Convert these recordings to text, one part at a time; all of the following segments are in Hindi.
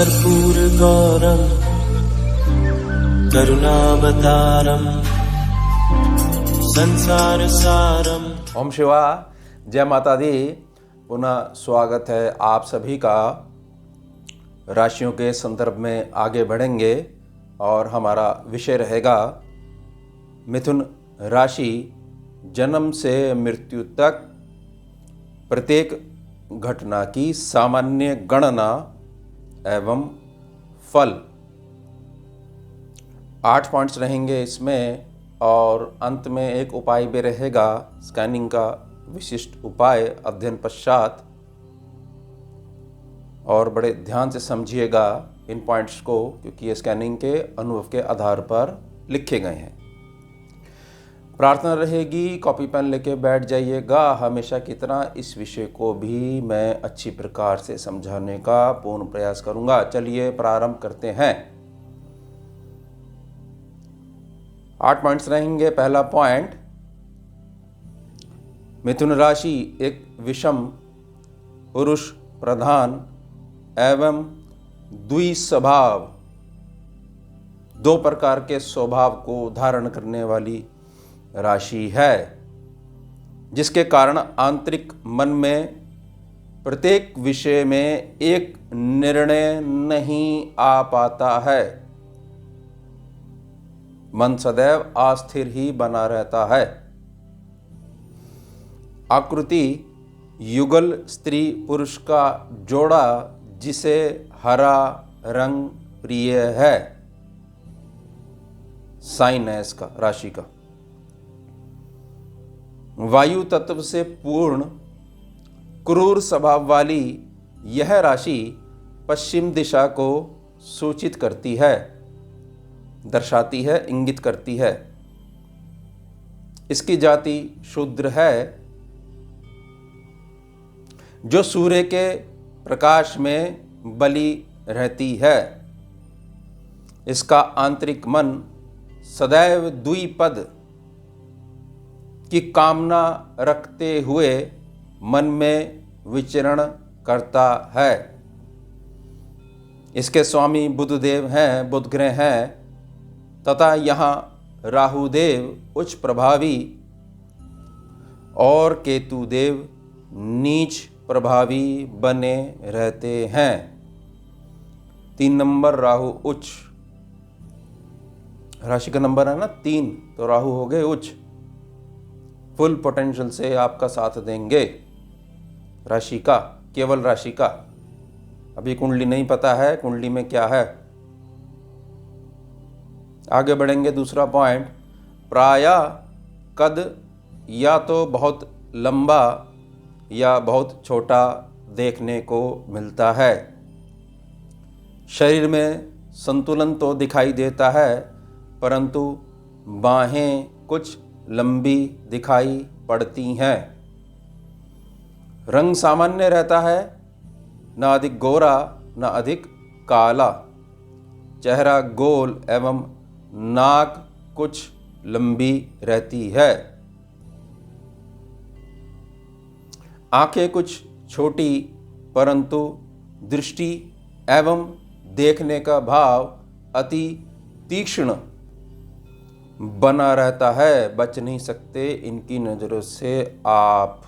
कर्पूरगौरं करुणावतारं संसारसारं। ओम शिवा, जय माता दी। पुनः स्वागत है आप सभी का। राशियों के संदर्भ में आगे बढ़ेंगे और हमारा विषय रहेगा मिथुन राशि। जन्म से मृत्यु तक प्रत्येक घटना की सामान्य गणना एवं फल। 8 पॉइंट्स रहेंगे इसमें और अंत में एक उपाय भी रहेगा, स्कैनिंग का विशिष्ट उपाय अध्ययन पश्चात। और बड़े ध्यान से समझिएगा इन पॉइंट्स को, क्योंकि ये स्कैनिंग के अनुभव के आधार पर लिखे गए हैं। प्रार्थना रहेगी, कॉपी पेन लेके बैठ जाइएगा। हमेशा की तरह इस विषय को भी मैं अच्छी प्रकार से समझाने का पूर्ण प्रयास करूंगा। चलिए प्रारंभ करते हैं। 8 पॉइंट्स रहेंगे। पहला पॉइंट, मिथुन राशि एक विषम पुरुष प्रधान एवं द्विस्वभाव, 2 प्रकार के स्वभाव को धारण करने वाली राशि है, जिसके कारण आंतरिक मन में प्रत्येक विषय में एक निर्णय नहीं आ पाता है। मन सदैव अस्थिर ही बना रहता है। आकृति युगल स्त्री पुरुष का जोड़ा, जिसे हरा रंग प्रिय है। साइन है इसका, राशि का। वायु तत्व से पूर्ण क्रूर स्वभाव वाली यह राशि पश्चिम दिशा को सूचित करती है, दर्शाती है, इंगित करती है। इसकी जाति शूद्र है, जो सूर्य के प्रकाश में बली रहती है। इसका आंतरिक मन सदैव द्विपद की कामना रखते हुए मन में विचरण करता है। इसके स्वामी बुधदेव हैं, बुध ग्रह हैं, तथा यहाँ राहुदेव उच्च प्रभावी और केतुदेव नीच प्रभावी बने रहते हैं। 3 नंबर राहु उच्च, राशि का नंबर है ना 3, तो राहु हो गए उच्च। फुल पोटेंशियल से आपका साथ देंगे राशि का, केवल राशि का। अभी कुंडली नहीं पता है, कुंडली में क्या है। आगे बढ़ेंगे। दूसरा पॉइंट, प्रायः कद या तो बहुत लंबा या बहुत छोटा देखने को मिलता है। शरीर में संतुलन तो दिखाई देता है, परंतु बाहें कुछ लंबी दिखाई पड़ती हैं। रंग सामान्य रहता है, न अधिक गोरा न अधिक काला। चेहरा गोल एवं नाक कुछ लंबी रहती है। आंखें कुछ छोटी, परंतु दृष्टि एवं देखने का भाव अति तीक्ष्ण बना रहता है, बच नहीं सकते इनकी नज़रों से आप।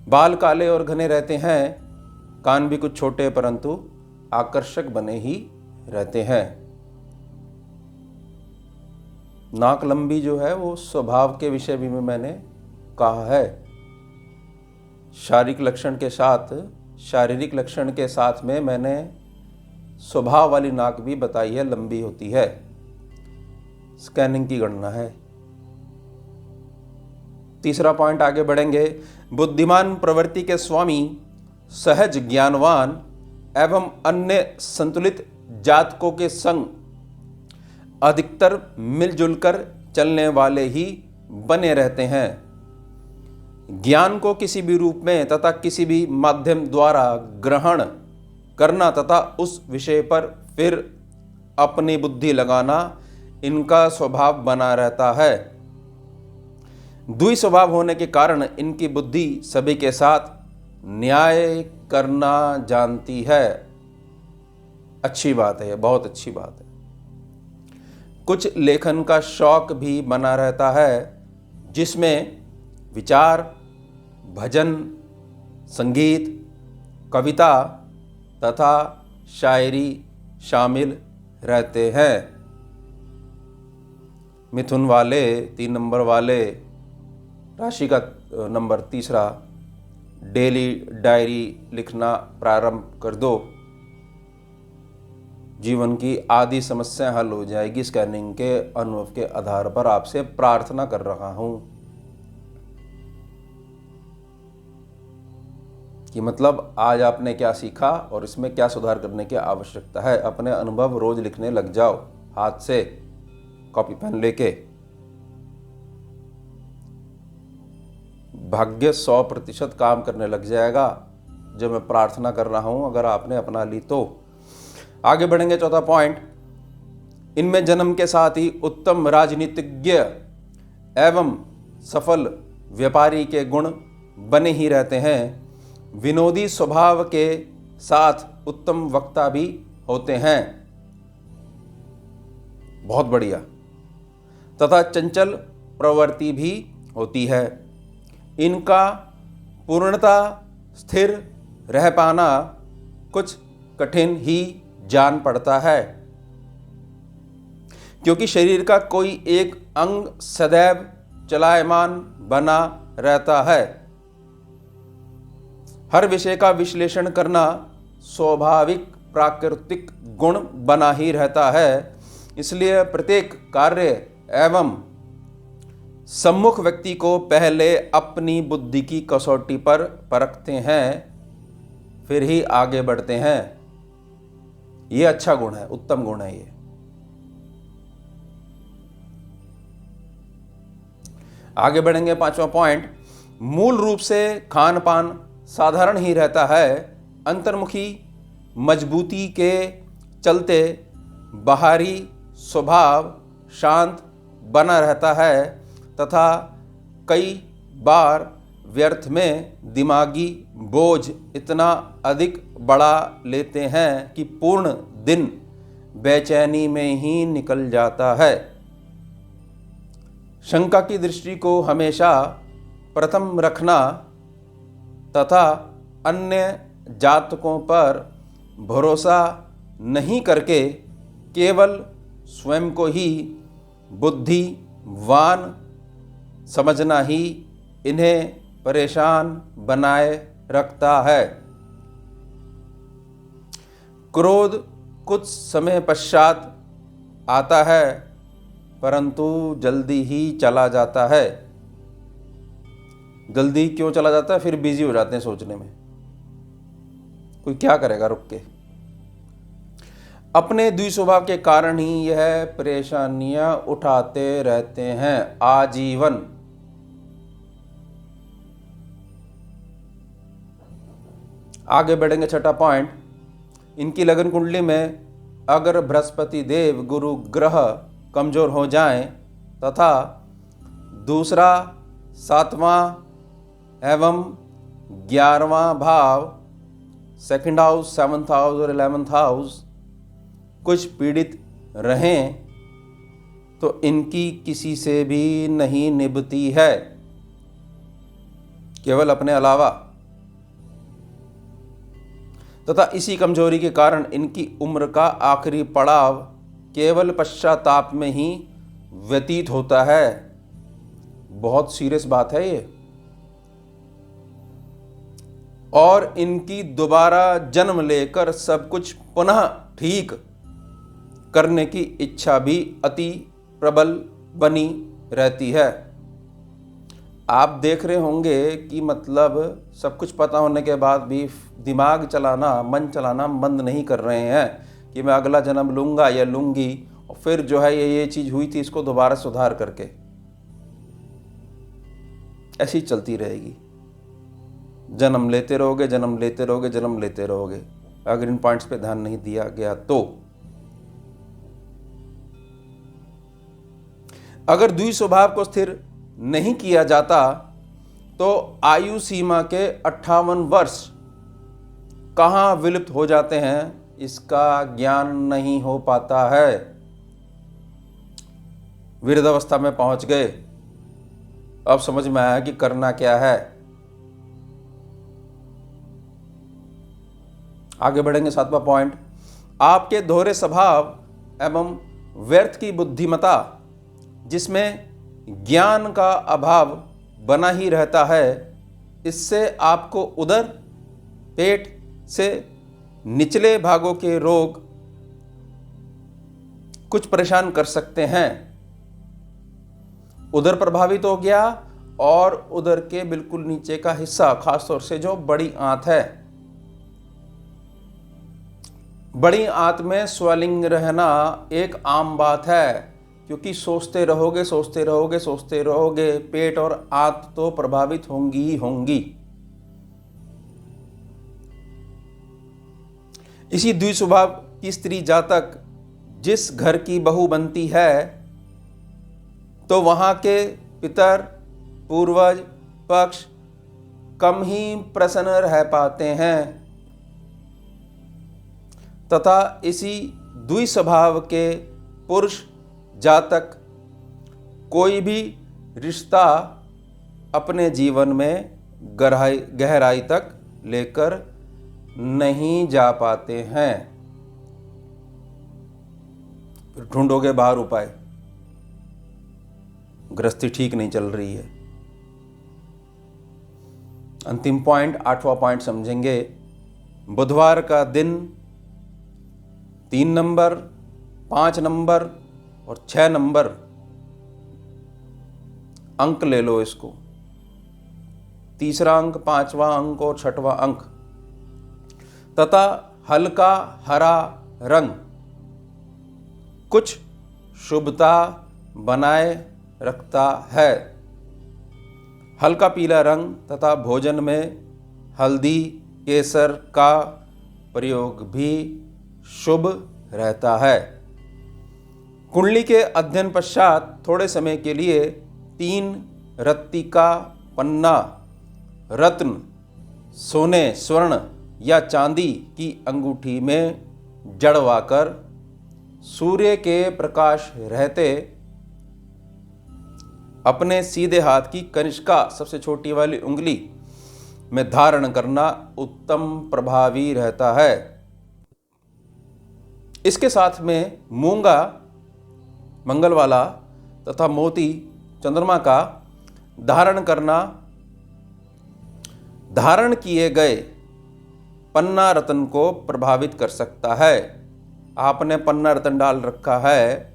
बाल काले और घने रहते हैं, कान भी कुछ छोटे परंतु आकर्षक बने ही रहते हैं। नाक लंबी जो है वो स्वभाव के विषय भी में मैंने कहा है। शारीरिक लक्षण के साथ में मैंने स्वभाव वाली नाक भी बताई है, लंबी होती है। स्कैनिंग की गणना है। तीसरा पॉइंट, आगे बढ़ेंगे। बुद्धिमान प्रवृत्ति के स्वामी, सहज ज्ञानवान एवं अन्य संतुलित जातकों के संग अधिकतर मिलजुल कर चलने वाले ही बने रहते हैं। ज्ञान को किसी भी रूप में तथा किसी भी माध्यम द्वारा ग्रहण करना तथा उस विषय पर फिर अपनी बुद्धि लगाना इनका स्वभाव बना रहता है। द्वि स्वभाव होने के कारण इनकी बुद्धि सभी के साथ न्याय करना जानती है। अच्छी बात है, ये बहुत अच्छी बात है। कुछ लेखन का शौक भी बना रहता है, जिसमें विचार, भजन, संगीत, कविता तथा शायरी शामिल रहते हैं। मिथुन वाले 3 नंबर वाले, राशि का नंबर 3, डेली डायरी लिखना प्रारंभ कर दो। जीवन की आधी समस्या हल हो जाएगी। स्कैनिंग के अनुभव के आधार पर आपसे प्रार्थना कर रहा हूं कि मतलब आज आपने क्या सीखा और इसमें क्या सुधार करने की आवश्यकता है। अपने अनुभव रोज लिखने लग जाओ, हाथ से कॉपी पेन लेके। भाग्य 100% काम करने लग जाएगा, जो मैं प्रार्थना कर रहा हूं, अगर आपने अपना ली तो। आगे बढ़ेंगे। चौथा पॉइंट, इनमें जन्म के साथ ही उत्तम राजनीतिज्ञ एवं सफल व्यापारी के गुण बने ही रहते हैं। विनोदी स्वभाव के साथ उत्तम वक्ता भी होते हैं, बहुत बढ़िया, तथा चंचल प्रवृत्ति भी होती है। इनका पूर्णता स्थिर रह पाना कुछ कठिन ही जान पड़ता है, क्योंकि शरीर का कोई एक अंग सदैव चलायमान बना रहता है। हर विषय का विश्लेषण करना स्वाभाविक प्राकृतिक गुण बना ही रहता है। इसलिए प्रत्येक कार्य एवं सम्मुख व्यक्ति को पहले अपनी बुद्धि की कसौटी पर परखते हैं, फिर ही आगे बढ़ते हैं। ये अच्छा गुण है, उत्तम गुण है ये। आगे बढ़ेंगे। 5वां पॉइंट, मूल रूप से खान पान साधारण ही रहता है। अंतर्मुखी मजबूती के चलते बाहरी स्वभाव शांत बना रहता है तथा कई बार व्यर्थ में दिमागी बोझ इतना अधिक बढ़ा लेते हैं कि पूर्ण दिन बेचैनी में ही निकल जाता है। शंका की दृष्टि को हमेशा प्रथम रखना तथा अन्य जातकों पर भरोसा नहीं करके केवल स्वयं को ही बुद्धिवान समझना ही इन्हें परेशान बनाए रखता है। क्रोध कुछ समय पश्चात आता है, परंतु जल्दी ही चला जाता है। जल्दी क्यों चला जाता है? फिर बिजी हो जाते हैं सोचने में। कोई क्या करेगा रुक के। अपने द्विस्वभाव के कारण ही यह परेशानियां उठाते रहते हैं आजीवन। आगे बढ़ेंगे। 6ठा पॉइंट, इनकी लगन कुंडली में अगर बृहस्पति देव गुरु ग्रह कमजोर हो जाएं तथा दूसरा 7वां एवं 11वां भाव, 2nd हाउस, 7th हाउस और 11th हाउस कुछ पीड़ित रहें तो इनकी किसी से भी नहीं निभती है, केवल अपने अलावा। तथा इसी कमजोरी के कारण इनकी उम्र का आखिरी पड़ाव केवल पश्चाताप में ही व्यतीत होता है। बहुत सीरियस बात है ये। और इनकी दोबारा जन्म लेकर सब कुछ पुनः ठीक करने की इच्छा भी अति प्रबल बनी रहती है। आप देख रहे होंगे कि मतलब सब कुछ पता होने के बाद भी दिमाग चलाना, मन चलाना बंद नहीं कर रहे हैं कि मैं अगला जन्म लूंगा या लूंगी और फिर जो है ये चीज हुई थी इसको दोबारा सुधार करके। ऐसी चलती रहेगी। जन्म लेते रहोगे, जन्म लेते रहोगे, जन्म लेते रहोगे, अगर इन पॉइंट्स पे ध्यान नहीं दिया गया तो। अगर द्विस्वभाव को स्थिर नहीं किया जाता तो आयु सीमा के 58 वर्ष कहाँ विलुप्त हो जाते हैं इसका ज्ञान नहीं हो पाता है। वृद्धावस्था में पहुंच गए, अब समझ में आया कि करना क्या है। आगे बढ़ेंगे। 7वां पॉइंट, आपके दोहरे स्वभाव एवं व्यर्थ की बुद्धिमता जिसमें ज्ञान का अभाव बना ही रहता है, इससे आपको उदर, पेट से निचले भागों के रोग कुछ परेशान कर सकते हैं। उदर प्रभावित हो गया और उदर के बिल्कुल नीचे का हिस्सा, खासतौर से जो बड़ी आंत है, बड़ी आंत में स्वेलिंग रहना एक आम बात है, क्योंकि सोचते रहोगे सोचते रहोगे सोचते रहोगे, पेट और आंत तो प्रभावित होंगी ही होंगी। इसी द्विस्वभाव की स्त्री जातक जिस घर की बहू बनती है, तो वहां के पितर पूर्वज पक्ष कम ही प्रसन्न रह पाते हैं, तथा इसी द्विस्वभाव के पुरुष जातक कोई भी रिश्ता अपने जीवन में गहराई तक लेकर नहीं जा पाते हैं। फिर ढूंढोगे बाहर उपाय, गृहस्थी ठीक नहीं चल रही है। अंतिम पॉइंट, 8वां पॉइंट समझेंगे। बुधवार का दिन 3 नंबर, 5 नंबर और 6 नंबर अंक ले लो इसको। तीसरा अंक, 5वां अंक और 6वां अंक, तथा हल्का हरा रंग कुछ शुभता बनाए रखता है। हल्का पीला रंग तथा भोजन में हल्दी केसर का प्रयोग भी शुभ रहता है। कुंडली के अध्ययन पश्चात थोड़े समय के लिए 3 रत्ती का पन्ना रत्न, सोने, स्वर्ण या चांदी की अंगूठी में जड़वाकर सूर्य के प्रकाश रहते अपने सीधे हाथ की कनिष्का, सबसे छोटी वाली उंगली में धारण करना उत्तम प्रभावी रहता है। इसके साथ में मूंगा मंगल वाला तथा मोती चंद्रमा का धारण करना धारण किए गए पन्ना रत्न को प्रभावित कर सकता है। आपने पन्ना रत्न डाल रखा है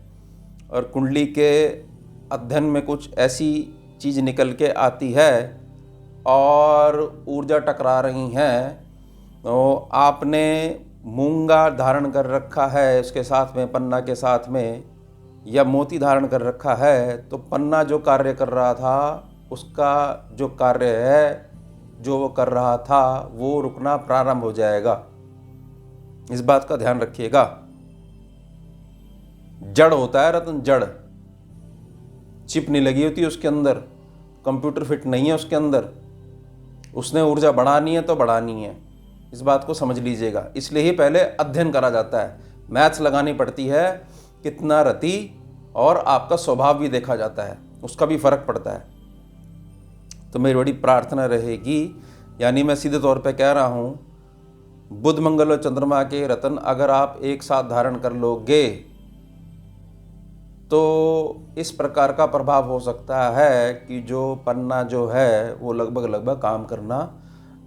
और कुंडली के अध्ययन में कुछ ऐसी चीज़ निकल के आती है और ऊर्जा टकरा रही हैं, तो आपने मूंगा धारण कर रखा है उसके साथ में, पन्ना के साथ में, या मोती धारण कर रखा है, तो पन्ना जो कार्य कर रहा था उसका जो कार्य है जो वो कर रहा था वो रुकना प्रारंभ हो जाएगा। इस बात का ध्यान रखिएगा। जड़ होता है रत्न, जड़, चिप नहीं लगी होती उसके अंदर, कंप्यूटर फिट नहीं है उसके अंदर, उसने ऊर्जा बढ़ानी है तो बढ़ानी है। इस बात को समझ लीजिएगा। इसलिए ही पहले अध्ययन करा जाता है, मैथ्स लगानी पड़ती है, कितना रति, और आपका स्वभाव भी देखा जाता है, उसका भी फर्क पड़ता है। तो मेरी बड़ी प्रार्थना रहेगी, यानी मैं सीधे तौर पे कह रहा हूँ, बुध मंगल और चंद्रमा के रत्न अगर आप एक साथ धारण कर लोगे तो इस प्रकार का प्रभाव हो सकता है कि जो पन्ना जो है वो लगभग काम करना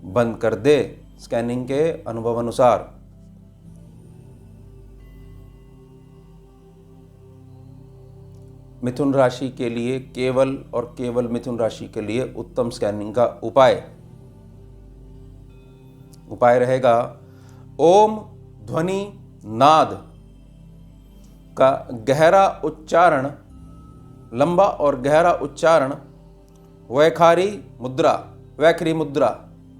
बंद कर दे, स्कैनिंग के अनुभव अनुसार। मिथुन राशि के लिए केवल और केवल मिथुन राशि के लिए उत्तम स्कैनिंग का उपाय रहेगा, ओम ध्वनि नाद का गहरा उच्चारण, लंबा और गहरा उच्चारण, वैखारी मुद्रा।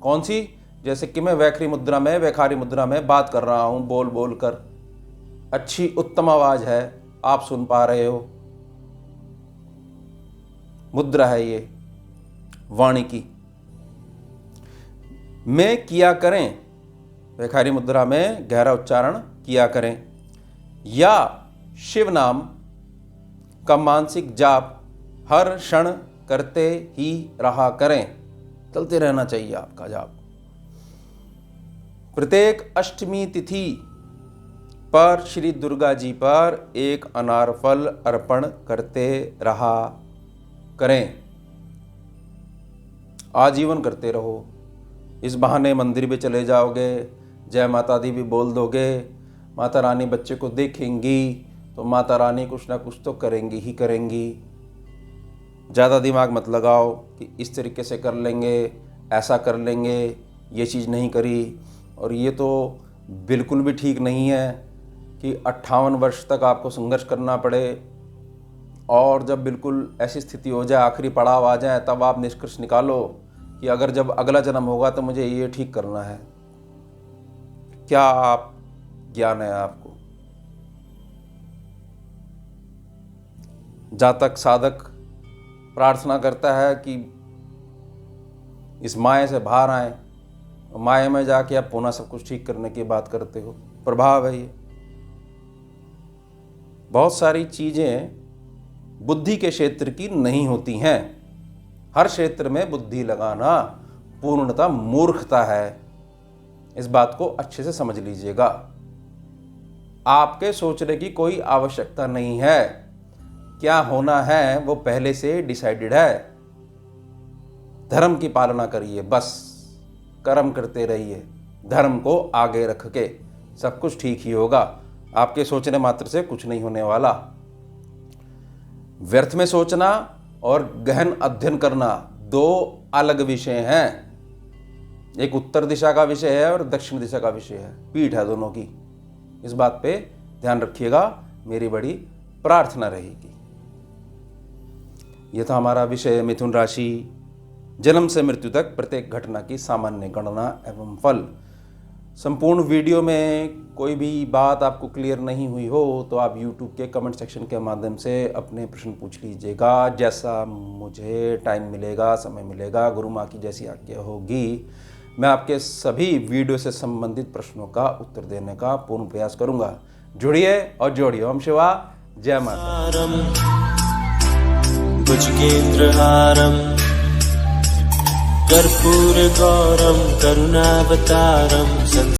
कौन सी? जैसे कि मैं वैखारी मुद्रा में बात कर रहा हूं, बोल कर, अच्छी उत्तम आवाज है, आप सुन पा रहे हो, मुद्रा है ये वाणी की। में किया करें भिखारी मुद्रा में गहरा उच्चारण किया करें। या शिव नाम का मानसिक जाप हर क्षण करते ही रहा करें, चलते रहना चाहिए आपका जाप। प्रत्येक अष्टमी तिथि पर श्री दुर्गा जी पर एक अनार फल अर्पण करते रहा करें, आजीवन करते रहो। इस बहाने मंदिर भी चले जाओगे, जय माता दी भी बोल दोगे, माता रानी बच्चे को देखेंगी तो माता रानी कुछ ना कुछ तो करेंगी ही करेंगी। ज़्यादा दिमाग मत लगाओ कि इस तरीके से कर लेंगे, ऐसा कर लेंगे, ये चीज़ नहीं करी। और ये तो बिल्कुल भी ठीक नहीं है कि 58 वर्ष तक आपको संघर्ष करना पड़े, और जब बिल्कुल ऐसी स्थिति हो जाए, आखिरी पड़ाव आ जाए, तब आप निष्कर्ष निकालो कि अगर जब अगला जन्म होगा तो मुझे ये ठीक करना है। क्या आप ज्ञान है आपको? जातक साधक प्रार्थना करता है कि इस माया से बाहर आए, माया में जाके आप पुनः सब कुछ ठीक करने की बात करते हो। प्रभाव है ये। बहुत सारी चीजें बुद्धि के क्षेत्र की नहीं होती हैं। हर क्षेत्र में बुद्धि लगाना पूर्णतः मूर्खता है। इस बात को अच्छे से समझ लीजिएगा। आपके सोचने की कोई आवश्यकता नहीं है। क्या होना है वो पहले से डिसाइडेड है। धर्म की पालना करिए, बस कर्म करते रहिए, धर्म को आगे रख के सब कुछ ठीक ही होगा। आपके सोचने मात्र से कुछ नहीं होने वाला। व्यर्थ में सोचना और गहन अध्ययन करना दो अलग विषय हैं। एक उत्तर दिशा का विषय है और दक्षिण दिशा का विषय है, पीठ है दोनों की। इस बात पे ध्यान रखिएगा, मेरी बड़ी प्रार्थना रहेगी। यह था हमारा विषय मिथुन राशि, जन्म से मृत्यु तक प्रत्येक घटना की सामान्य गणना एवं फल। संपूर्ण वीडियो में कोई भी बात आपको क्लियर नहीं हुई हो तो आप YouTube के कमेंट सेक्शन के माध्यम से अपने प्रश्न पूछ लीजिएगा। जैसा मुझे टाइम मिलेगा, समय मिलेगा, गुरु माँ की जैसी आज्ञा होगी, मैं आपके सभी वीडियो से संबंधित प्रश्नों का उत्तर देने का पूर्ण प्रयास करूंगा। जुड़िए और जोड़िए। ओम शिवा, जय माता। भुजगेन्द्रहारं कर्पूरगौरं करुणावतारं